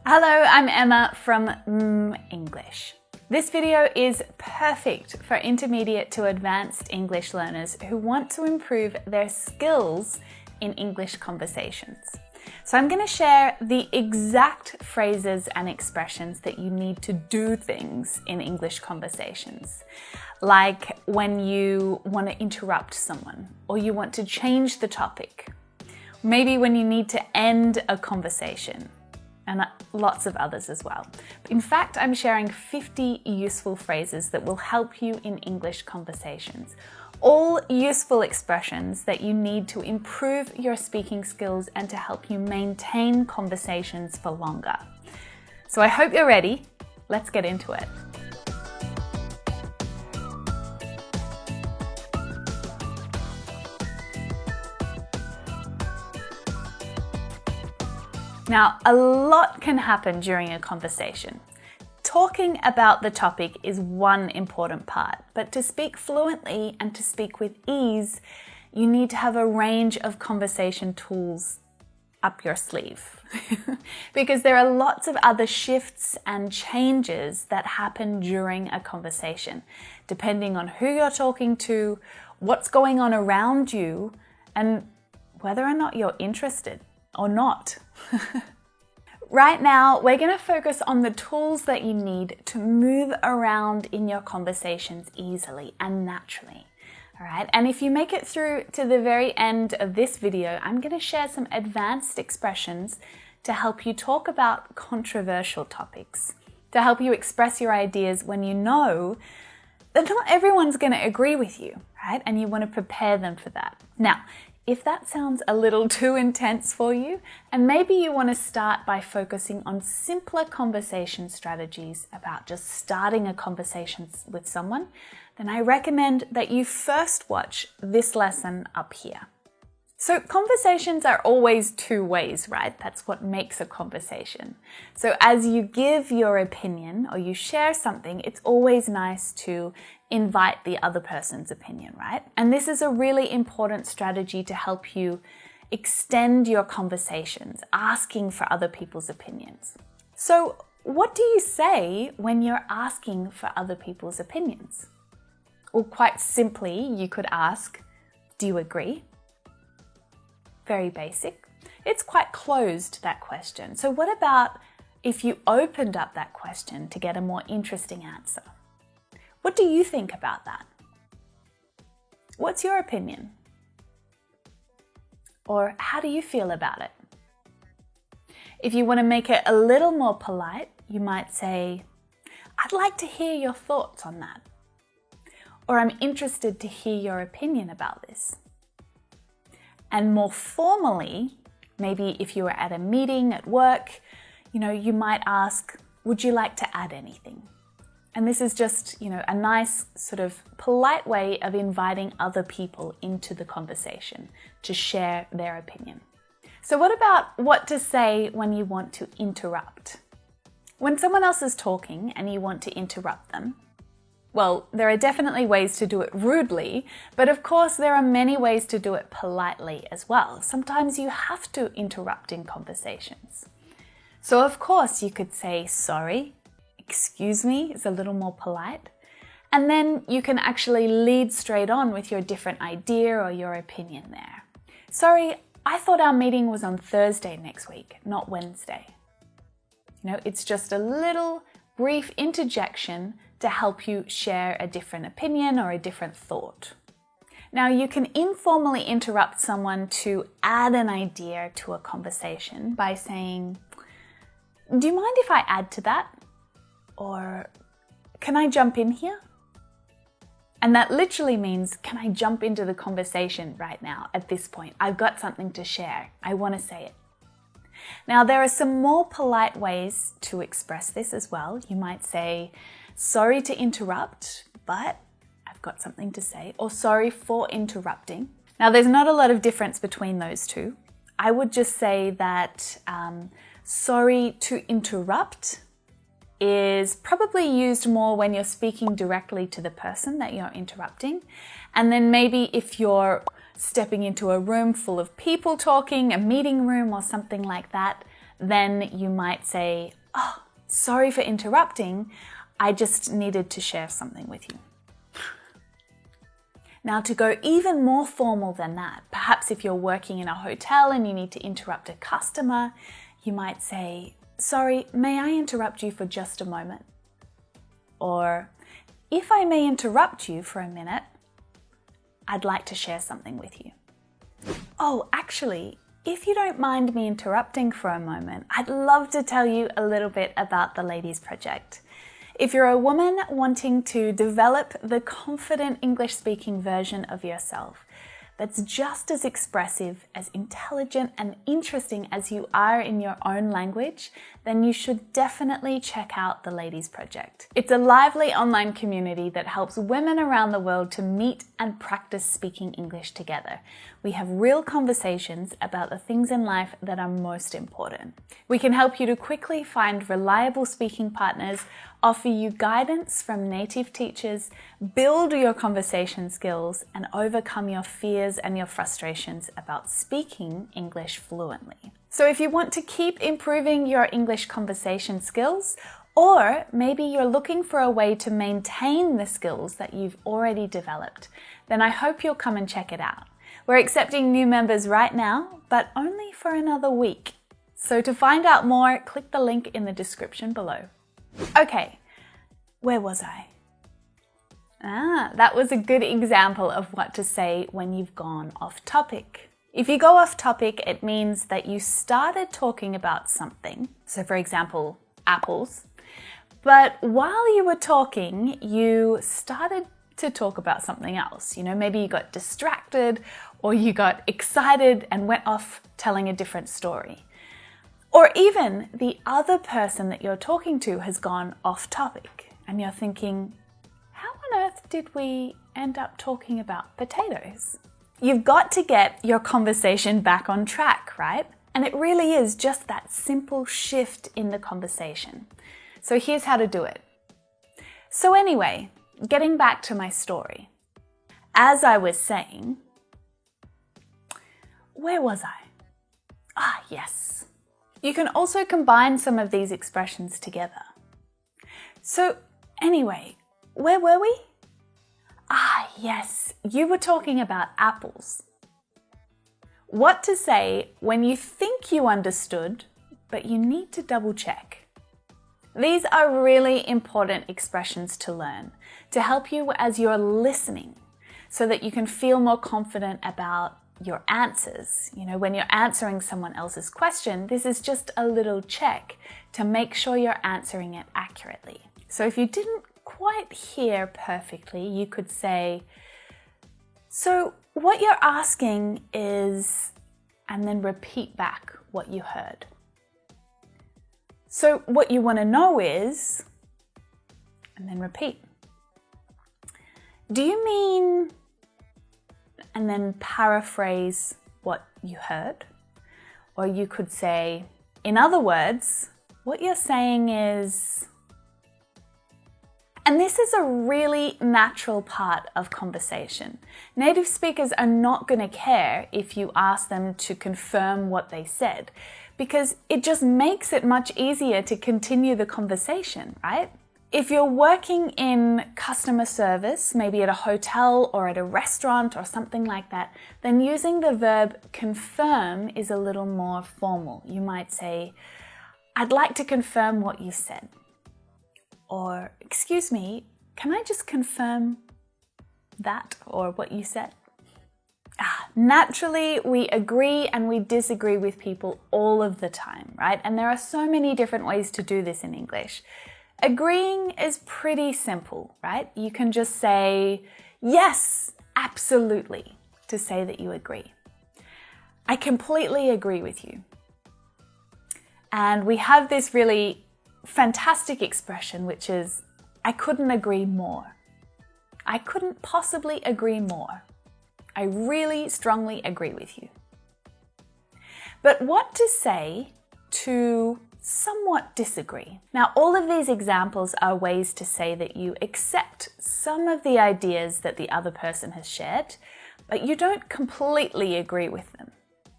Hello, I'm Emma from English. This video is perfect for intermediate to advanced English learners who want to improve their skills in English conversations. So I'm going to share the exact phrases and expressions that you need to do things in English conversations. Like when you want to interrupt someone or you want to change the topic. Maybe when you need to end a conversation. And lots of others as well. In fact, I'm sharing 50 useful phrases that will help you in English conversations. All useful expressions that you need to improve your speaking skills and to help you maintain conversations for longer. So I hope you're ready. Let's get into it. Now, a lot can happen during a conversation. Talking about the topic is one important part, but to speak fluently and to speak with ease, you need to have a range of conversation tools up your sleeve. Because there are lots of other shifts and changes that happen during a conversation, depending on who you're talking to, what's going on around you, and whether or not you're interested or not. Right now, we're going to focus on the tools that you need to move around in your conversations easily and naturally. All right, and if you make it through to the very end of this video, I'm going to share some advanced expressions to help you talk about controversial topics, to help you express your ideas when you know that not everyone's going to agree with you, right? And you want to prepare them for that. Now, if that sounds a little too intense for you, and maybe you want to start by focusing on simpler conversation strategies about just starting a conversation with someone, then I recommend that you first watch this lesson up here. So conversations are always two ways, right? That's what makes a conversation. So as you give your opinion or you share something, it's always nice to invite the other person's opinion, right? And this is a really important strategy to help you extend your conversations, asking for other people's opinions. So what do you say when you're asking for other people's opinions? Well, quite simply, you could ask, do you agree? Very basic. It's quite closed, that question. So what about if you opened up that question to get a more interesting answer? What do you think about that? What's your opinion? Or how do you feel about it? If you want to make it a little more polite, you might say, I'd like to hear your thoughts on that. Or I'm interested to hear your opinion about this. And more formally, maybe if you were at a meeting at work, you might ask, would you like to add anything? And this is just, a nice sort of polite way of inviting other people into the conversation to share their opinion. So what about what to say when you want to interrupt? When someone else is talking and you want to interrupt them, well, there are definitely ways to do it rudely, but of course there are many ways to do it politely as well. Sometimes you have to interrupt in conversations. So of course you could say, sorry, excuse me, is a little more polite. And then you can actually lead straight on with your different idea or your opinion there. Sorry, I thought our meeting was on Thursday next week, not Wednesday. It's just a little brief interjection to help you share a different opinion or a different thought. Now, you can informally interrupt someone to add an idea to a conversation by saying, do you mind if I add to that? Or can I jump in here? And that literally means, can I jump into the conversation right now at this point? I've got something to share. I want to say it. Now, there are some more polite ways to express this as well. You might say, sorry to interrupt, but I've got something to say, or sorry for interrupting. Now, there's not a lot of difference between those two. I would just say that sorry to interrupt is probably used more when you're speaking directly to the person that you're interrupting. And then maybe if you're stepping into a room full of people talking, a meeting room or something like that, then you might say, "Oh, sorry for interrupting. I just needed to share something with you." Now, to go even more formal than that, perhaps if you're working in a hotel and you need to interrupt a customer, you might say, "Sorry, may I interrupt you for just a moment?" Or, "If I may interrupt you for a minute, I'd like to share something with you." Oh, actually, if you don't mind me interrupting for a moment, I'd love to tell you a little bit about the Ladies Project. If you're a woman wanting to develop the confident English-speaking version of yourself that's just as expressive, as intelligent and interesting as you are in your own language, then you should definitely check out the Ladies Project. It's a lively online community that helps women around the world to meet and practice speaking English together. We have real conversations about the things in life that are most important. We can help you to quickly find reliable speaking partners, offer you guidance from native teachers, build your conversation skills, and overcome your fears and your frustrations about speaking English fluently. So if you want to keep improving your English conversation skills, or maybe you're looking for a way to maintain the skills that you've already developed, then I hope you'll come and check it out. We're accepting new members right now, but only for another week. So to find out more, click the link in the description below. Okay, where was I? That was a good example of what to say when you've gone off topic. If you go off topic, it means that you started talking about something. So for example, apples. But while you were talking, you started to talk about something else. You know, maybe you got distracted or you got excited and went off telling a different story. Or even the other person that you're talking to has gone off topic and you're thinking, how on earth did we end up talking about potatoes? You've got to get your conversation back on track, right? And it really is just that simple shift in the conversation. So here's how to do it. So anyway, getting back to my story. As I was saying, where was I? Yes. You can also combine some of these expressions together. So anyway, where were we? Yes, you were talking about apples. What to say when you think you understood, but you need to double check. These are really important expressions to learn to help you as you're listening so that you can feel more confident about your answers. You know, when you're answering someone else's question, this is just a little check to make sure you're answering it accurately. So if you didn't quite hear perfectly, you could say, so what you're asking is, and then repeat back what you heard. So what you want to know is, and then repeat. Do you mean, and then paraphrase what you heard? Or you could say, in other words, what you're saying is. And this is a really natural part of conversation. Native speakers are not going to care if you ask them to confirm what they said, because it just makes it much easier to continue the conversation, right? If you're working in customer service, maybe at a hotel or at a restaurant or something like that, then using the verb confirm is a little more formal. You might say, I'd like to confirm what you said. Or, excuse me, can I just confirm that or what you said? Naturally, we agree and we disagree with people all of the time, right? And there are so many different ways to do this in English. Agreeing is pretty simple, right? You can just say, yes, absolutely, to say that you agree. I completely agree with you. And we have this really fantastic expression, which is, I couldn't agree more. I couldn't possibly agree more. I really strongly agree with you. But what to say to somewhat disagree? Now, all of these examples are ways to say that you accept some of the ideas that the other person has shared, but you don't completely agree with them.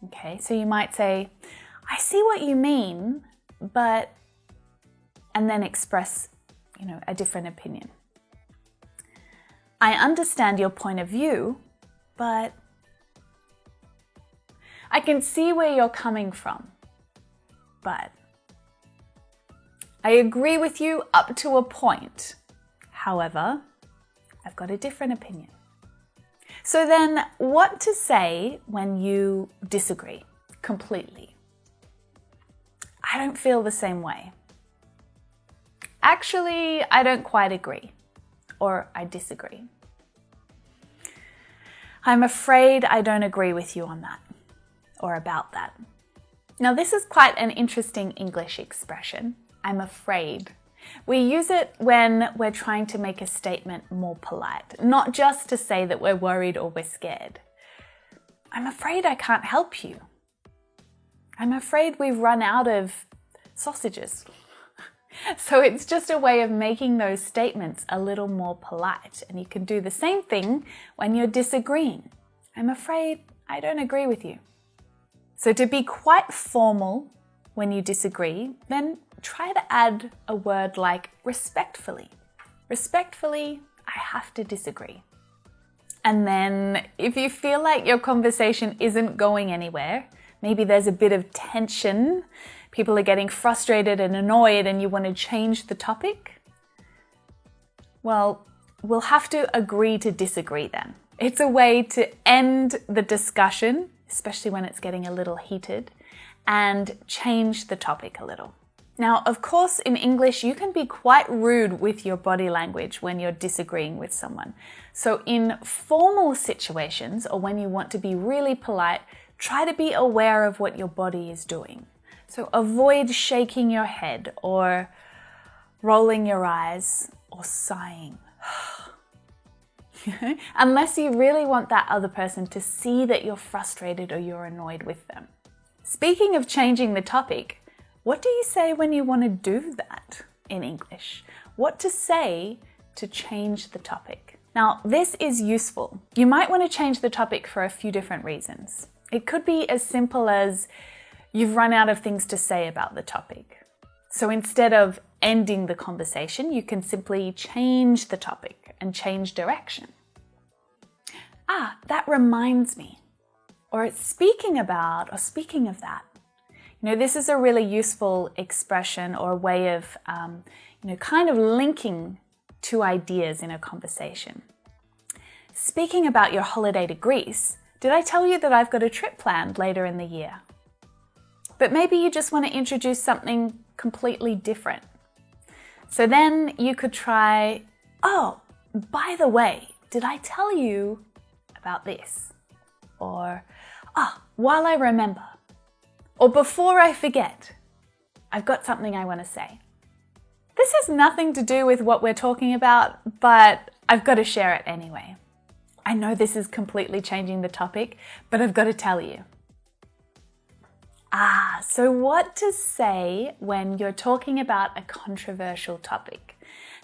Okay, so you might say, I see what you mean, but, and then express, a different opinion. I understand your point of view, but I can see where you're coming from, but I agree with you up to a point. However, I've got a different opinion. So then, what to say when you disagree completely? I don't feel the same way. Actually, I don't quite agree, or I disagree. I'm afraid I don't agree with you on that, or about that. Now, this is quite an interesting English expression. I'm afraid. We use it when we're trying to make a statement more polite, not just to say that we're worried or we're scared. I'm afraid I can't help you. I'm afraid we've run out of sausages. So it's just a way of making those statements a little more polite. And you can do the same thing when you're disagreeing. I'm afraid I don't agree with you. So to be quite formal when you disagree, then try to add a word like respectfully. Respectfully, I have to disagree. And then if you feel like your conversation isn't going anywhere, maybe there's a bit of tension, people are getting frustrated and annoyed and you want to change the topic, well, we'll have to agree to disagree then. It's a way to end the discussion, especially when it's getting a little heated, and change the topic a little. Now, of course, in English, you can be quite rude with your body language when you're disagreeing with someone. So in formal situations, or when you want to be really polite, try to be aware of what your body is doing. So avoid shaking your head or rolling your eyes or sighing. Unless you really want that other person to see that you're frustrated or you're annoyed with them. Speaking of changing the topic, what do you say when you want to do that in English? What to say to change the topic? Now, this is useful. You might want to change the topic for a few different reasons. It could be as simple as you've run out of things to say about the topic. So instead of ending the conversation, you can simply change the topic and change direction. That reminds me. Or it's speaking of that. This is a really useful expression or way of, kind of linking two ideas in a conversation. Speaking about your holiday to Greece, did I tell you that I've got a trip planned later in the year? But maybe you just want to introduce something completely different. So then you could try, oh, by the way, did I tell you about this? Or, while I remember. Or before I forget, I've got something I want to say. This has nothing to do with what we're talking about, but I've got to share it anyway. I know this is completely changing the topic, but I've got to tell you. So what to say when you're talking about a controversial topic?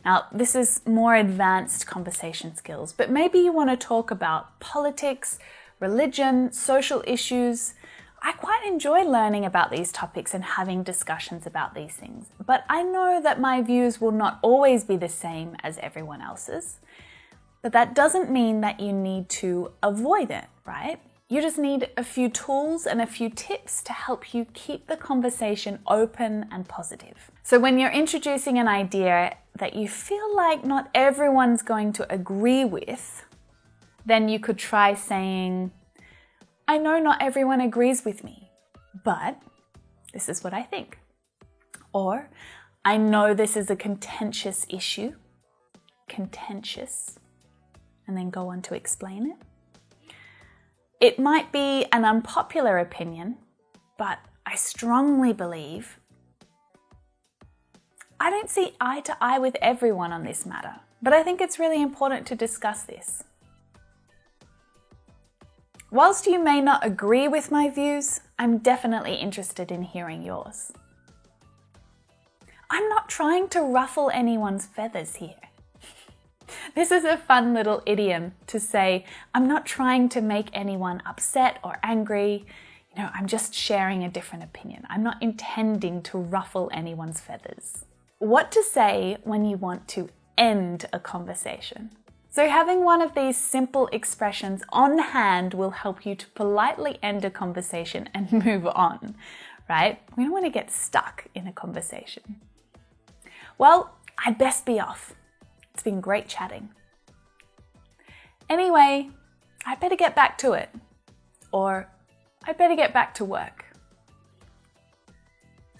Now, this is more advanced conversation skills, but maybe you want to talk about politics, religion, social issues. I quite enjoy learning about these topics and having discussions about these things, but I know that my views will not always be the same as everyone else's. But that doesn't mean that you need to avoid it, right? You just need a few tools and a few tips to help you keep the conversation open and positive. So when you're introducing an idea that you feel like not everyone's going to agree with, then you could try saying, I know not everyone agrees with me, but this is what I think. Or, I know this is a contentious issue. Contentious. And then go on to explain it. It might be an unpopular opinion, but I strongly believe I don't see eye to eye with everyone on this matter, but I think it's really important to discuss this. Whilst you may not agree with my views, I'm definitely interested in hearing yours. I'm not trying to ruffle anyone's feathers here. This is a fun little idiom to say, I'm not trying to make anyone upset or angry. No, I'm just sharing a different opinion. I'm not intending to ruffle anyone's feathers. What to say when you want to end a conversation. So having one of these simple expressions on hand will help you to politely end a conversation and move on, right? We don't want to get stuck in a conversation. Well, I'd best be off. It's been great chatting. Anyway, I'd better get back to it. Or I'd better get back to work.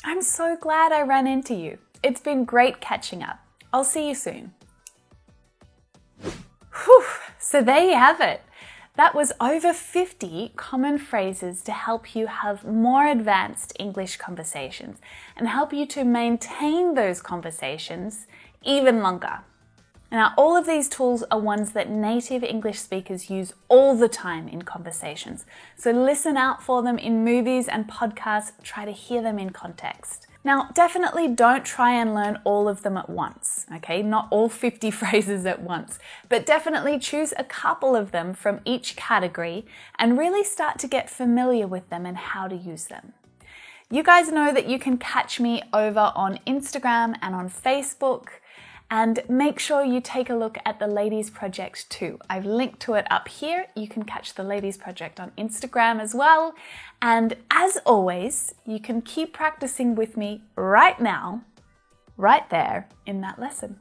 I'm so glad I ran into you. It's been great catching up. I'll see you soon. Whew, so there you have it. That was over 50 common phrases to help you have more advanced English conversations and help you to maintain those conversations even longer. Now, all of these tools are ones that native English speakers use all the time in conversations. So listen out for them in movies and podcasts. Try to hear them in context. Now, definitely don't try and learn all of them at once, okay? Not all 50 phrases at once, but definitely choose a couple of them from each category and really start to get familiar with them and how to use them. You guys know that you can catch me over on Instagram and on Facebook. And make sure you take a look at the Ladies Project too. I've linked to it up here. You can catch the Ladies Project on Instagram as well. And as always, you can keep practicing with me right now, right there in that lesson.